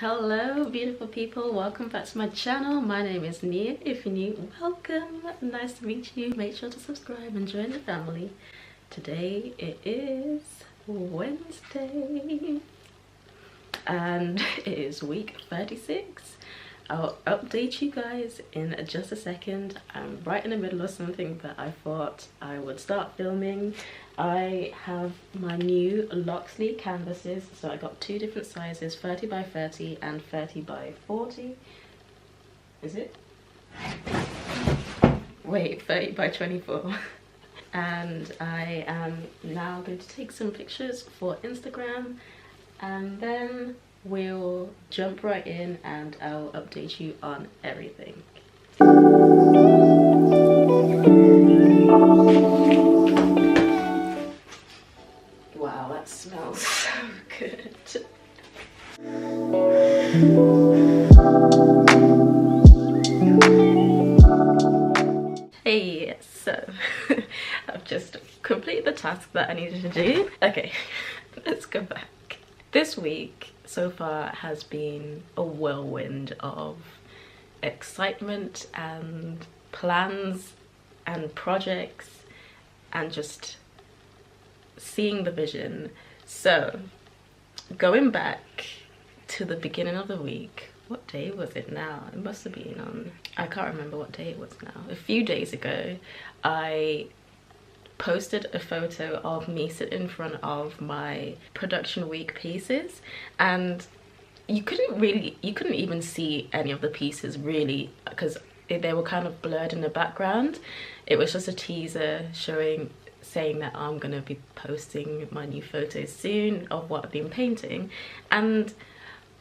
Hello beautiful people, welcome back to my channel. My name is Nia. If you're new, welcome. Nice to meet you. Make sure to subscribe and join the family. Today it is Wednesday and it is week 36. I'll update you guys in just a second. I'm right in the middle of something that I thought I would start filming. I have my new Loxley canvases, so I got two different sizes, 30 by 30 and 30 by 40. Is it? Wait, 30 by 24. And I am now going to take some pictures for Instagram, and then we'll jump right in and I'll update you on everything. Wow, that smells so good. Hey, so I've just completed the task that I needed to do. Okay, let's go back. This week so far has been a whirlwind of excitement and plans and projects and just seeing the vision. So going back to the beginning of the week, what day was it now? It must have been on, I can't remember what day it was now. A few days ago I posted a photo of me sitting in front of my production week pieces, and you couldn't even see any of the pieces really because they were kind of blurred in the background. It was just a teaser saying that I'm gonna be posting my new photos soon of what I've been painting. And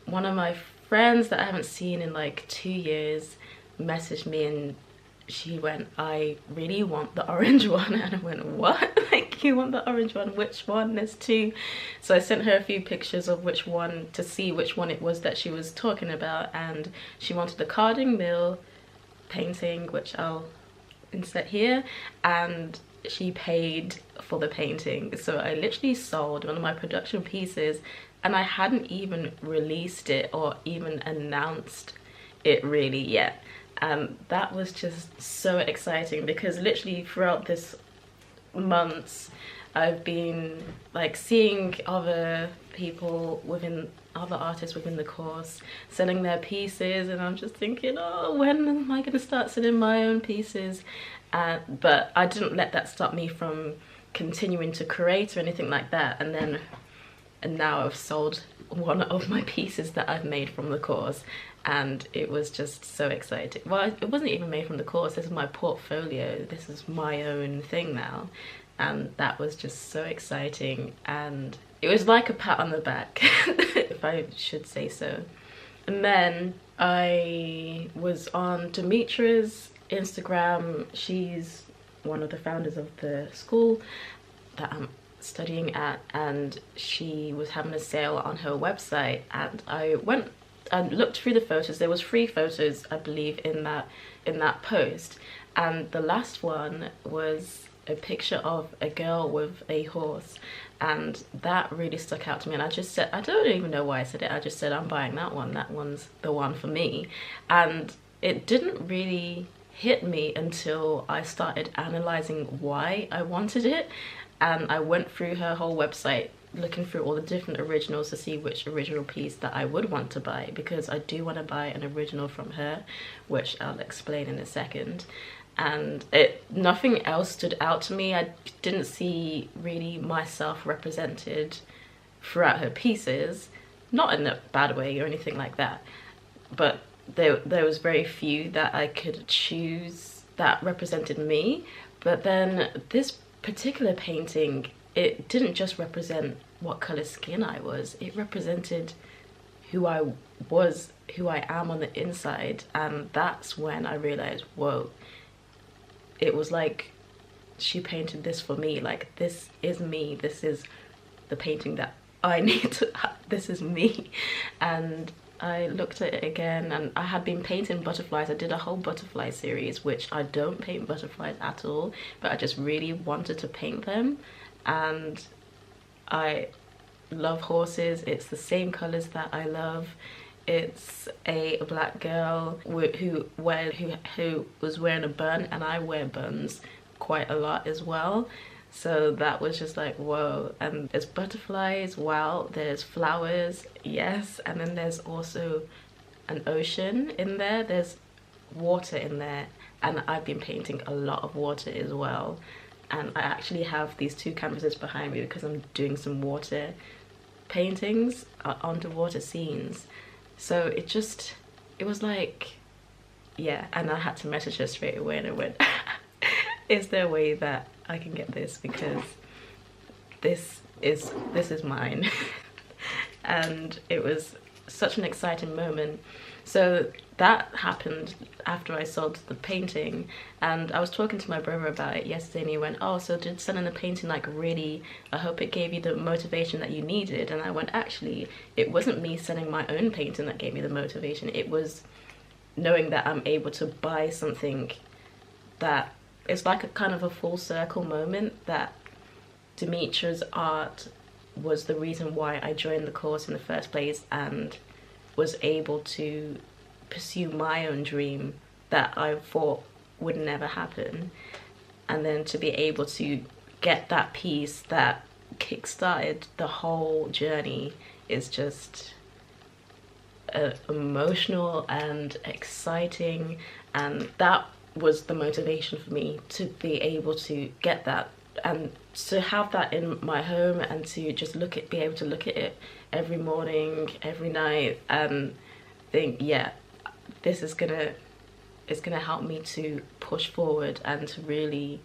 one of my friends that I haven't seen in like 2 years messaged me and she went, "I really want the orange one." And I went, "What? Like, you want the orange one? Which one? There's two." So I sent her a few pictures of which one, to see which one it was that she was talking about, and she wanted the carding mill painting, which I'll insert here, and she paid for the painting. So I literally sold one of my production pieces and I hadn't even released it or even announced it really yet. And that was just so exciting because literally throughout this months I've been like seeing other artists within the course selling their pieces, and I'm just thinking, oh, when am I going to start selling my own pieces? But I didn't let that stop me from continuing to create or anything like that. And now I've sold one of my pieces that I've made from the course, and it was just so exciting. Well, it wasn't even made from the course, this is my portfolio, this is my own thing now, and that was just so exciting, and it was like a pat on the back if I should say so. And then I was on Demetra's Instagram. She's one of the founders of the school that I'm studying at, and she was having a sale on her website, and I went and looked through the photos. There was 3 photos I believe in that post, and the last one was a picture of a girl with a horse, and that really stuck out to me. And I just said, I don't even know why I said it, I just said, I'm buying that one, that one's the one for me. And it didn't really hit me until I started analyzing why I wanted it, and I went through her whole website looking through all the different originals to see which original piece that I would want to buy, because I do want to buy an original from her, which I'll explain in a second. And nothing else stood out to me. I didn't see really myself represented throughout her pieces, not in a bad way or anything like that, but there was very few that I could choose that represented me. But then this particular painting, it didn't just represent what color skin I was, it represented who I was, who I am on the inside. And that's when I realized, whoa, it was like she painted this for me. Like, this is me, this is the painting that I need to have, this is me. And I looked at it again, and I had been painting butterflies. I did a whole butterfly series, which I don't paint butterflies at all, but I just really wanted to paint them. And I love horses. It's the same colors that I love. It's a black girl who was wearing a bun, and I wear buns quite a lot as well. So that was just like, whoa. And there's butterflies, wow, there's flowers, yes, and then there's also an ocean in there, there's water in there, and I've been painting a lot of water as well. And I actually have these two canvases behind me because I'm doing some water paintings, underwater scenes. So it was like, yeah. And I had to message her straight away, and I went, is there a way that I can get this, because this is mine. And it was such an exciting moment. So that happened after I sold the painting, and I was talking to my brother about it yesterday, and he went, oh, so did selling the painting like really, I hope it gave you the motivation that you needed? And I went, actually, it wasn't me selling my own painting that gave me the motivation, it was knowing that I'm able to buy something that it's like a kind of a full circle moment, that Demetra's art was the reason why I joined the course in the first place and was able to pursue my own dream that I thought would never happen. And then to be able to get that piece that kickstarted the whole journey is just emotional and exciting, and that was the motivation for me to be able to get that and to have that in my home, and to just be able to look at it every morning, every night, and think, yeah, it's gonna help me to push forward and to really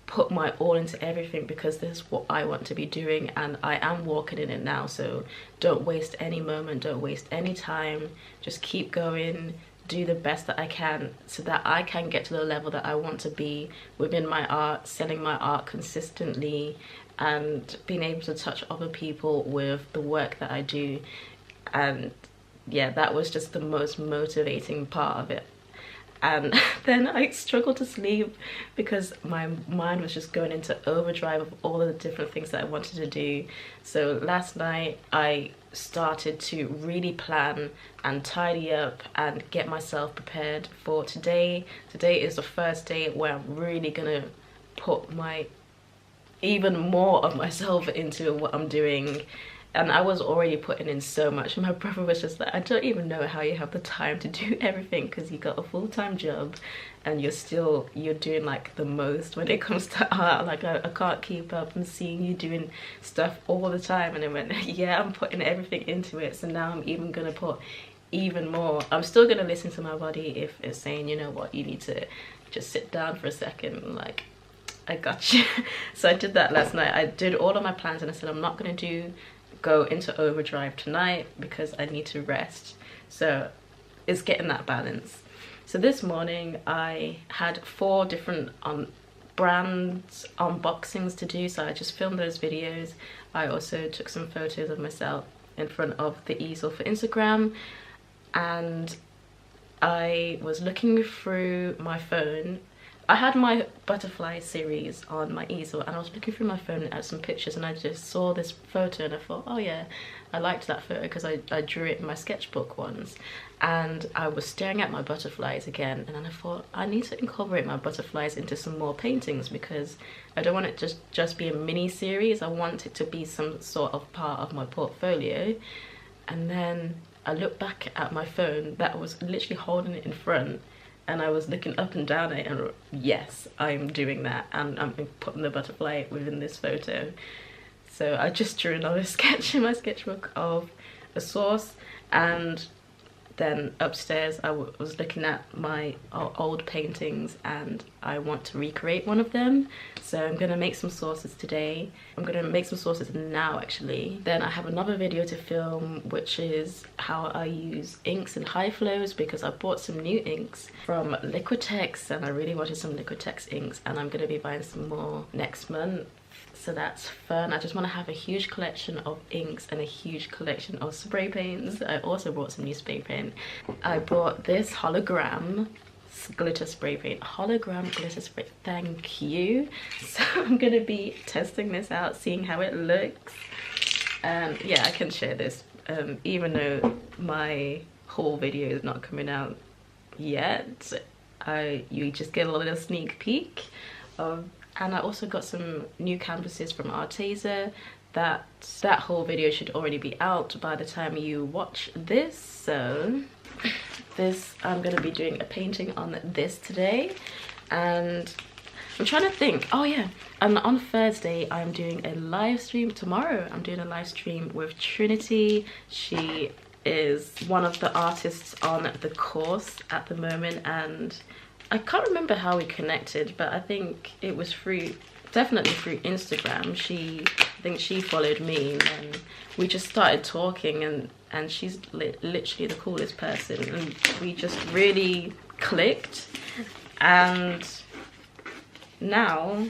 put my all into everything, because this is what I want to be doing, and I am walking in it now. So don't waste any moment, don't waste any time, just keep going, do the best that I can so that I can get to the level that I want to be within my art, selling my art consistently, and being able to touch other people with the work that I do. And yeah, that was just the most motivating part of it. And then I struggled to sleep because my mind was just going into overdrive of all of the different things that I wanted to do. So last night I started to really plan and tidy up and get myself prepared for today. Today is the first day where I'm really gonna put even more of myself into what I'm doing. And I was already putting in so much, and my brother was just like, I don't even know how you have the time to do everything, because you got a full-time job and you're doing like the most when it comes to art. Like I can't keep up and seeing you doing stuff all the time. And I went, yeah, I'm putting everything into it, so now I'm even gonna put even more. I'm still gonna listen to my body if it's saying, you know what, you need to just sit down for a second, like, I got you. So I did that last night. I did all of my plans, and I said I'm not gonna go into overdrive tonight because I need to rest. So it's getting that balance. So this morning I had 4 different brands unboxings to do, so I just filmed those videos. I also took some photos of myself in front of the easel for Instagram, and I was looking through my phone. I had my butterfly series on my easel, and I was looking through my phone at some pictures, and I just saw this photo and I thought, oh yeah, I liked that photo because I drew it in my sketchbook once. And I was staring at my butterflies again, and then I thought, I need to incorporate my butterflies into some more paintings, because I don't want it to just be a mini series. I want it to be some sort of part of my portfolio. And then I looked back at my phone that was literally holding it in front, and I was looking up and down it, and yes, I'm doing that, and I'm putting the butterfly within this photo. So I just drew another sketch in my sketchbook of a source, and then upstairs I was looking at my old paintings, and I want to recreate one of them. So I'm gonna make some sources today. I'm gonna make some sources now actually. Then I have another video to film, which is how I use inks and high flows, because I bought some new inks from Liquitex, and I really wanted some Liquitex inks, and I'm gonna be buying some more next month. So that's fun. I just want to have a huge collection of inks and a huge collection of spray paints. I also bought some new spray paint. I bought this hologram glitter spray paint. Hologram glitter spray, thank you. So I'm gonna be testing this out, seeing how it looks. And yeah, I can share this, even though my haul video is not coming out yet. You just get a little sneak peek. And I also got some new canvases from Arteza. That whole video should already be out by the time you watch this. So this, I'm gonna be doing a painting on this today, and I'm trying to think. Oh yeah, and on Thursday I'm doing a live stream. Tomorrow I'm doing a live stream with Trinity. She is one of the artists on the course at the moment, and I can't remember how we connected, but I think it was definitely through Instagram. I think she followed me, and then we just started talking, and she's literally the coolest person, and we just really clicked. And now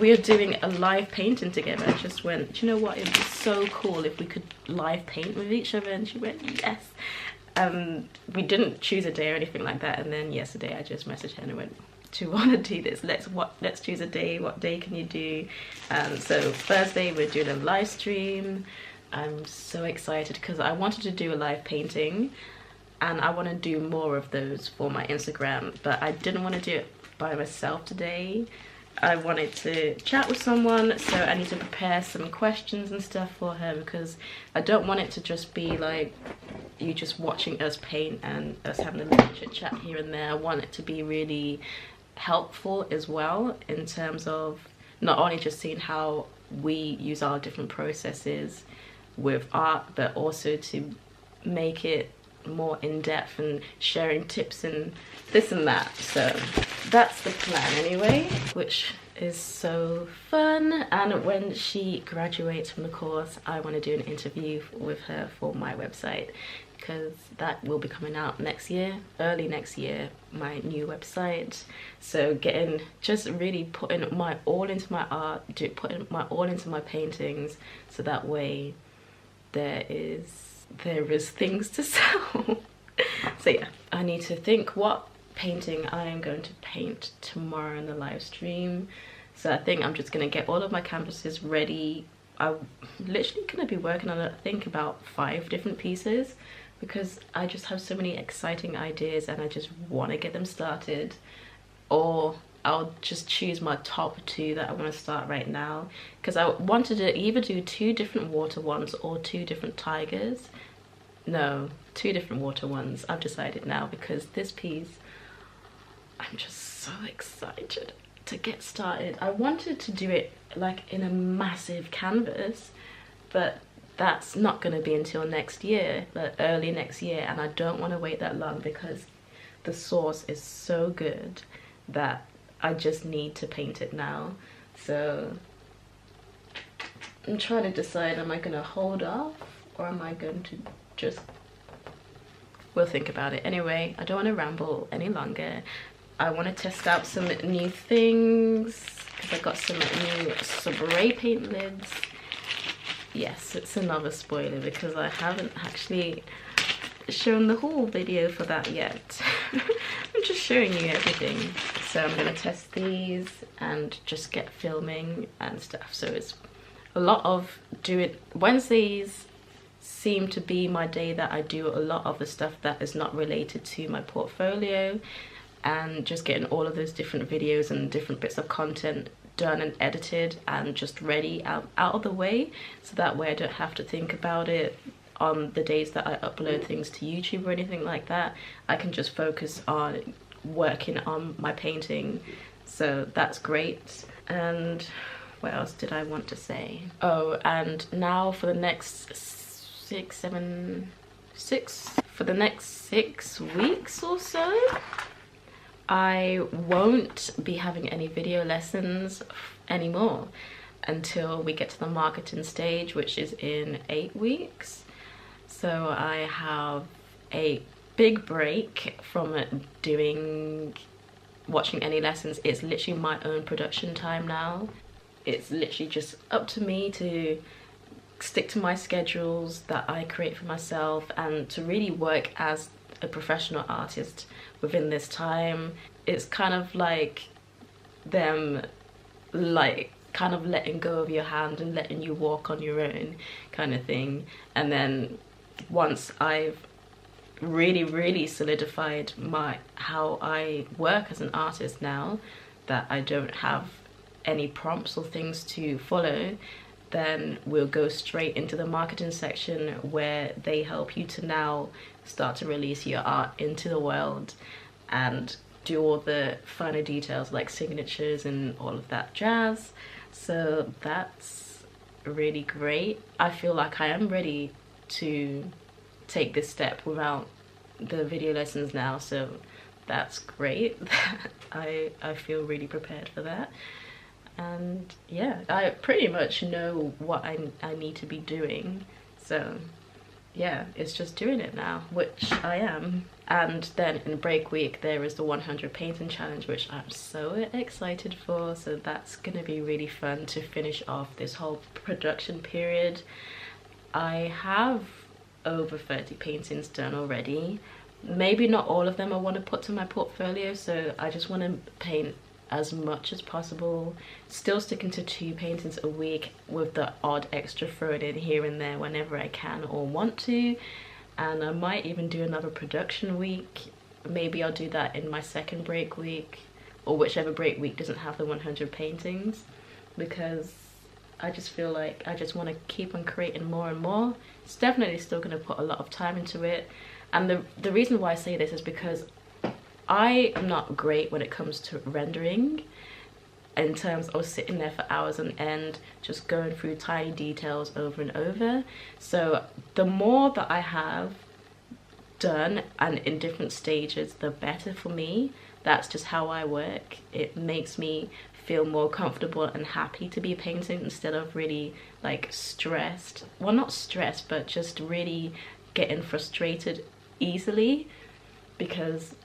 we are doing a live painting together. I just went, do you know what, it'd be so cool if we could live paint with each other, and she went, yes. We didn't choose a day or anything like that, and then yesterday I just messaged her and I went, do you want to do this? Let's choose a day. What day can you do? So Thursday we're doing a live stream. I'm so excited because I wanted to do a live painting, and I want to do more of those for my Instagram, but I didn't want to do it by myself today. I wanted to chat with someone, so I need to prepare some questions and stuff for her, because I don't want it to just be like you just watching us paint and us having a little chit chat here and there. I want it to be really helpful as well, in terms of not only just seeing how we use our different processes with art, but also to make it more in-depth and sharing tips and this and that. So that's the plan anyway, which is so fun. And when she graduates from the course, I want to do an interview with her for my website, because that will be coming out next year, early next year, my new website. So just really putting my all into my art, putting my all into my paintings, so that way there is things to sell. So yeah, I need to think what painting I am going to paint tomorrow in the live stream. So I think I'm just gonna get all of my canvases ready. I'm literally gonna be working on, I think, about 5 different pieces, because I just have so many exciting ideas and I just want to get them started. Or I'll just choose my top 2 that I want to start right now, because I wanted to either do 2 different water ones or 2 different tigers. No, 2 different water ones. I've decided now, because this piece, I'm just so excited to get started. I wanted to do it like in a massive canvas, but that's not going to be until next year, but early next year, and I don't want to wait that long, because the source is so good that I just need to paint it now. So I'm trying to decide, am I going to hold off, or am I going to just, we'll think about it. Anyway, I don't want to ramble any longer. I want to test out some new things, because I got some new spray paint lids. Yes, it's another spoiler, because I haven't actually shown the haul video for that yet. I'm just showing you everything. So I'm going to test these and just get filming and stuff. So it's a lot of Wednesdays seem to be my day that I do a lot of the stuff that is not related to my portfolio, and just getting all of those different videos and different bits of content done and edited and just ready out of the way, so that way I don't have to think about it on the days that I upload things to YouTube or anything like that. I can just focus on working on my painting. So that's great. And what else did I want to say? Oh, and now for the next 6 weeks or so, I won't be having any video lessons anymore until we get to the marketing stage, which is in 8 weeks. So I have a big break from watching any lessons. It's literally my own production time now. It's literally just up to me to stick to my schedules that I create for myself, and to really work as a professional artist within this time. It's kind of like them kind of letting go of your hand and letting you walk on your own kind of thing. And then once I've really solidified how I work as an artist now, that I don't have any prompts or things to follow, then we'll go straight into the marketing section, where they help you to now start to release your art into the world and do all the finer details like signatures and all of that jazz. So that's really great. I feel like I am ready to take this step without the video lessons now, so that's great. I feel really prepared for that. And yeah, I pretty much know what I need to be doing, so yeah, it's just doing it now, which I am. And then in break week there is the 100 painting challenge, which I'm so excited for, so that's gonna be really fun to finish off this whole production period. I have over 30 paintings done already. Maybe not all of them I want to put to my portfolio, so I just want to paint as much as possible, still sticking to 2 paintings a week, with the odd extra thrown in here and there whenever I can or want to. And I might even do another production week. Maybe I'll do that in my second break week, or whichever break week doesn't have the 100 paintings, because I just feel like I just want to keep on creating more and more. It's definitely still going to put a lot of time into it, and the reason why I say this is because I am not great when it comes to rendering, in terms of sitting there for hours on end just going through tiny details over and over. So the more that I have done and in different stages, the better for me. That's just how I work. It makes me feel more comfortable and happy to be painting, instead of really like stressed, well, not stressed, but just really getting frustrated easily, because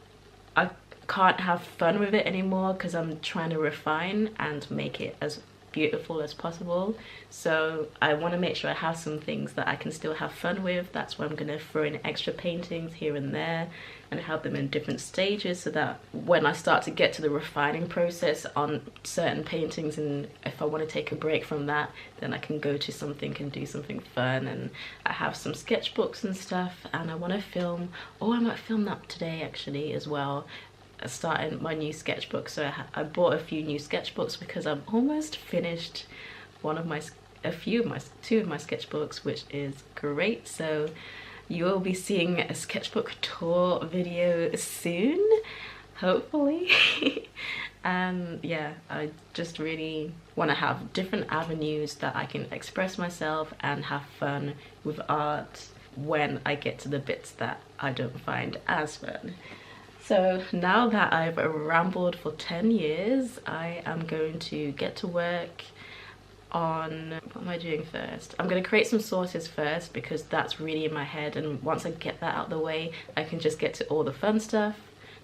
I can't have fun with it anymore, because I'm trying to refine and make it as beautiful as possible. So I want to make sure I have some things that I can still have fun with. That's why I'm going to throw in extra paintings here and there and have them in different stages, so that when I start to get to the refining process on certain paintings, and if I want to take a break from that, then I can go to something and do something fun. And I have some sketchbooks and stuff, and I want to film, I might film that today actually as well, starting my new sketchbook. So I bought a few new sketchbooks because I'm almost finished two of my sketchbooks, which is great. So you will be seeing a sketchbook tour video soon, hopefully. And yeah, I just really want to have different avenues that I can express myself and have fun with art when I get to the bits that I don't find as fun. So now that I've rambled for 10 years, I am going to get to work on, what am I doing first? I'm going to create some sources first, because that's really in my head, and once I get that out of the way, I can just get to all the fun stuff,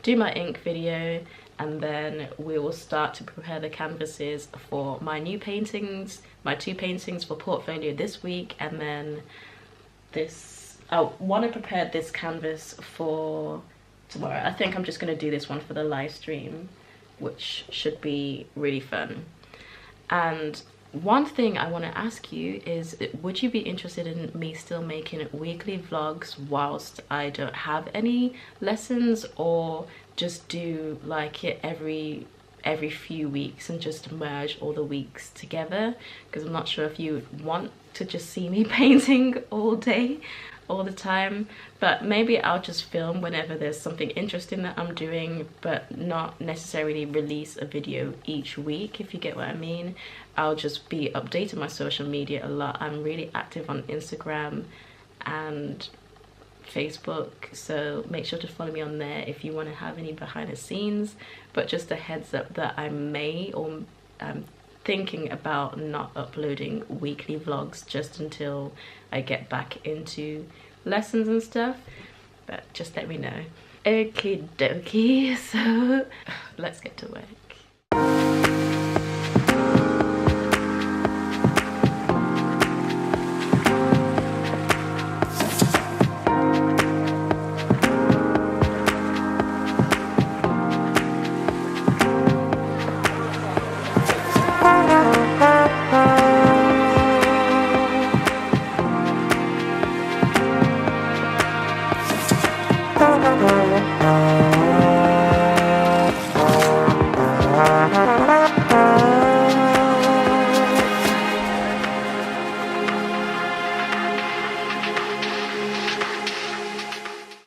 do my ink video, and then we will start to prepare the canvases for my new paintings, my 2 paintings for portfolio this week, and then I want to prepare this canvas for tomorrow. I think I'm just going to do this one for the live stream, which should be really fun. And one thing I want to ask you is, would you be interested in me still making weekly vlogs whilst I don't have any lessons, or just do like it every few weeks and just merge all the weeks together? Because I'm not sure if you want to just see me painting all day, all the time, but maybe I'll just film whenever there's something interesting that I'm doing, but not necessarily release a video each week, if you get what I mean. I'll just be updating my social media a lot. I'm really active on Instagram and Facebook, so make sure to follow me on there if you want to have any behind the scenes. But just a heads up that I may, or I'm thinking about not uploading weekly vlogs just until I get back into lessons and stuff, but just let me know. Okie dokie, so let's get to work.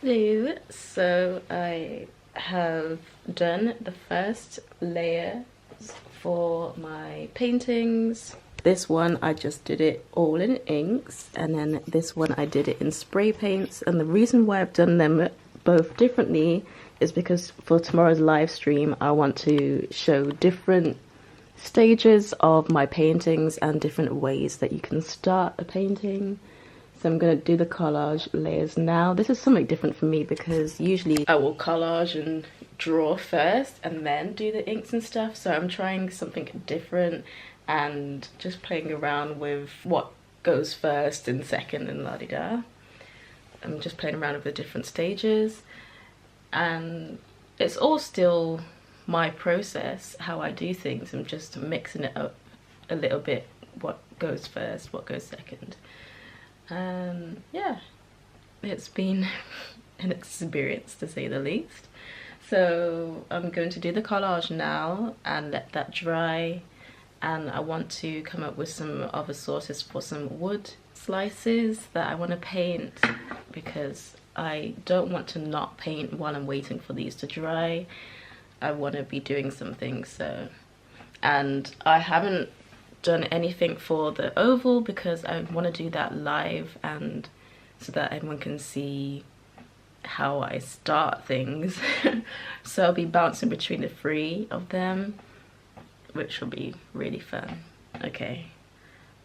Hello. So I have done the first layer for my paintings. This one I just did it all in inks, and then this one I did it in spray paints. And the reason why I've done them both differently is because for tomorrow's live stream I want to show different stages of my paintings and different ways that you can start a painting. So I'm going to do the collage layers now. This is something different for me because usually I will collage and draw first and then do the inks and stuff. So I'm trying something different and just playing around with what goes first and second and la-di-da. I'm just playing around with the different stages, and it's all still my process, how I do things. I'm just mixing it up a little bit, what goes first, what goes second. Yeah, it's been an experience to say the least. So I'm going to do the collage now and let that dry, and I want to come up with some other sources for some wood slices that I want to paint, because I don't want to not paint while I'm waiting for these to dry. I want to be doing something. So, and I haven't done anything for the oval because I want to do that live, and so that everyone can see how I start things. So I'll be bouncing between the three of them, which will be really fun. Okay,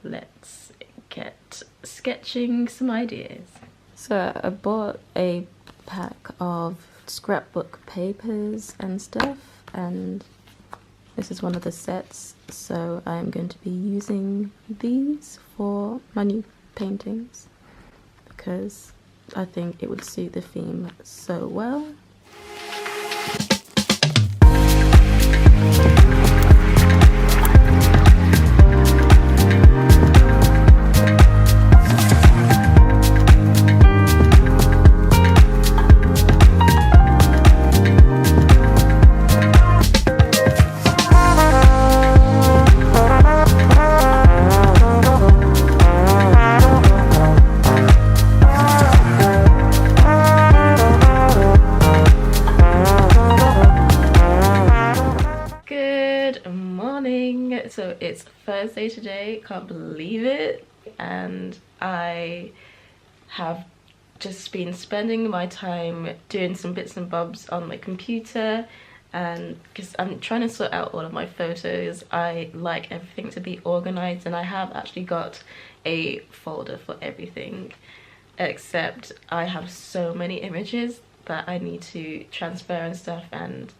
let's get sketching some ideas. So I bought a pack of scrapbook papers and stuff, and this is one of the sets, so I'm going to be using these for my new paintings because I think it would suit the theme so well. So it's Thursday today, can't believe it, and I have just been spending my time doing some bits and bobs on my computer, and because I'm trying to sort out all of my photos. I like everything to be organized, and I have actually got a folder for everything, except I have so many images that I need to transfer and stuff, and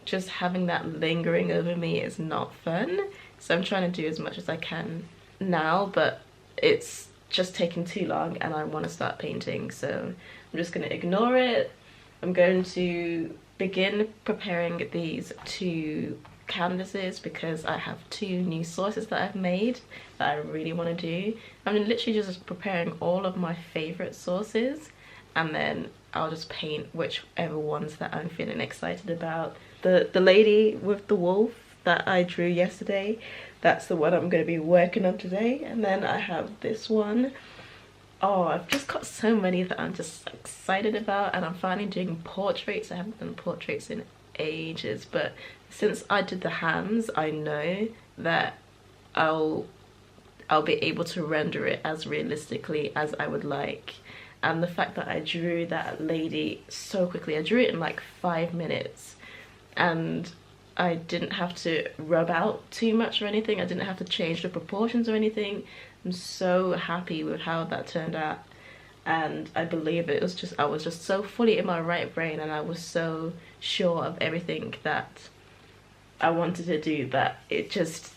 just having that lingering over me is not fun. So I'm trying to do as much as I can now, but it's just taking too long and I want to start painting, so I'm just going to ignore it. I'm going to begin preparing these two canvases because I have two new sources that I've made that I really want to do. I'm literally just preparing all of my favorite sources, and then I'll just paint whichever ones that I'm feeling excited about. The lady with the wolf that I drew yesterday, that's the one I'm going to be working on today. And then I have this one. Oh, I've just got so many that I'm just excited about, and I'm finally doing portraits. I haven't done portraits in ages, but since I did the hands, I know that I'll be able to render it as realistically as I would like. And the fact that I drew that lady so quickly, I drew it in like 5 minutes, and I didn't have to rub out too much or anything. I didn't have to change the proportions or anything. I'm so happy with how that turned out, and I believe it was just, I was just so fully in my right brain, and I was so sure of everything that I wanted to do that it just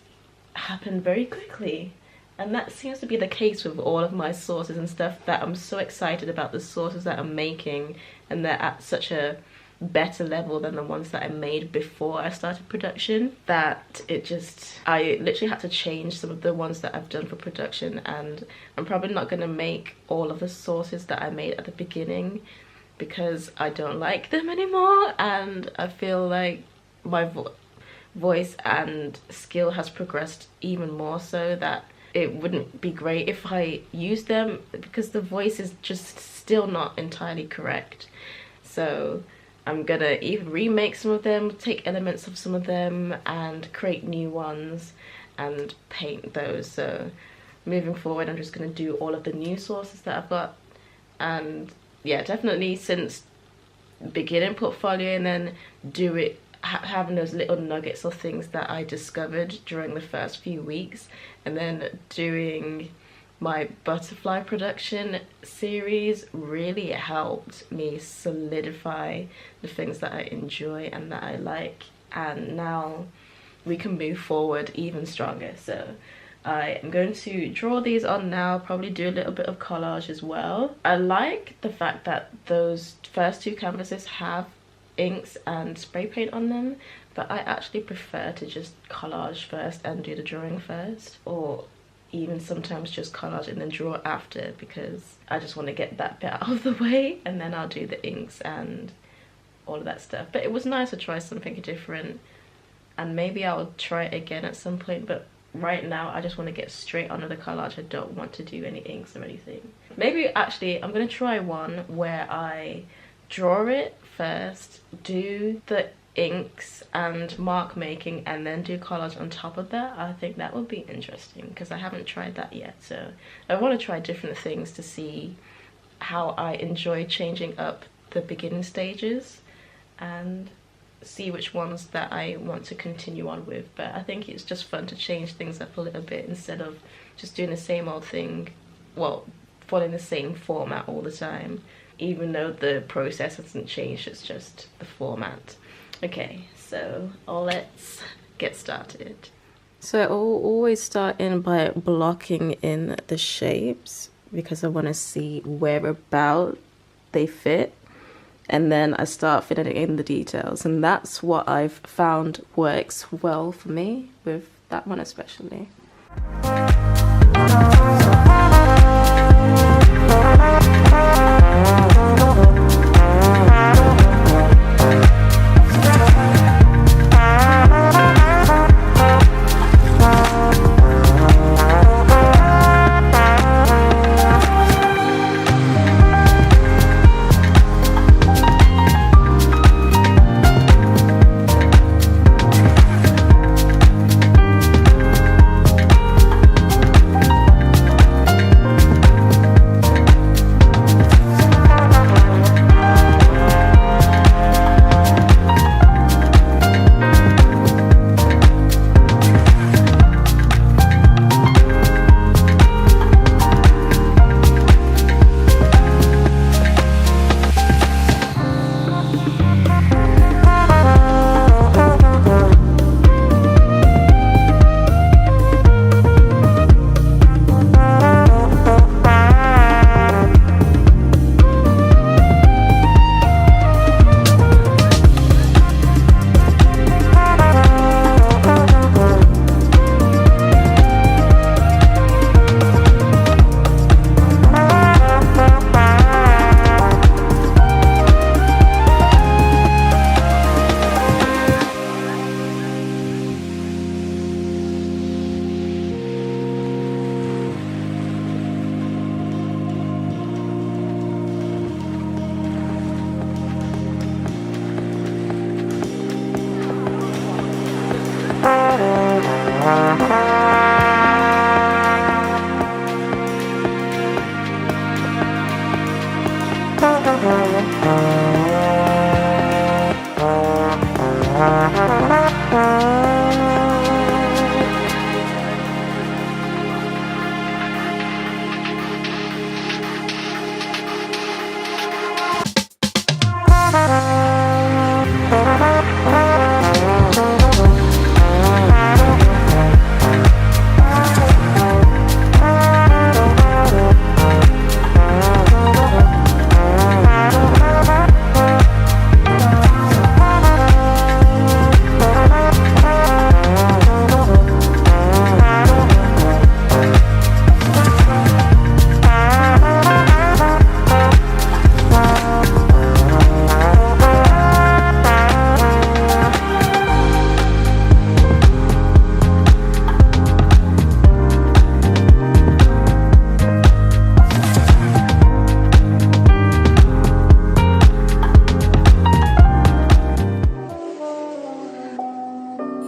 happened very quickly. And that seems to be the case with all of my sources and stuff, that I'm so excited about the sources that I'm making, and they're at such a better level than the ones that I made before I started production, that it just, I literally had to change some of the ones that I've done for production, and I'm probably not going to make all of the sources that I made at the beginning because I don't like them anymore, and I feel like my voice and skill has progressed even more, so that it wouldn't be great if I used them because the voice is just still not entirely correct. So I'm gonna even remake some of them, take elements of some of them and create new ones and paint those. So moving forward, I'm just gonna do all of the new sources that I've got. And yeah, definitely since beginning portfolio and then do it, having those little nuggets of things that I discovered during the first few weeks, and then doing my butterfly production series really helped me solidify the things that I enjoy and that I like, and now we can move forward even stronger. So I am going to draw these on now, probably do a little bit of collage as well. I like the fact that those first two canvases have inks and spray paint on them, but I actually prefer to just collage first and do the drawing first, or even sometimes just collage and then draw after, because I just want to get that bit out of the way and then I'll do the inks and all of that stuff. But it was nice to try something different, and maybe I'll try it again at some point, but right now I just want to get straight onto the collage. I don't want to do any inks or anything. Maybe actually I'm going to try one where I draw it first, do the inks and mark making, and then do collage on top of that. I think that would be interesting because I haven't tried that yet. So I want to try different things to see how I enjoy changing up the beginning stages and see which ones that I want to continue on with. But I think it's just fun to change things up a little bit instead of just doing the same old thing, well, following the same format all the time, even though the process hasn't changed, it's just the format. Okay, so let's get started. So I always start in by blocking in the shapes because I want to see whereabout they fit, and then I start filling in the details, and that's what I've found works well for me with that one especially.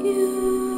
you.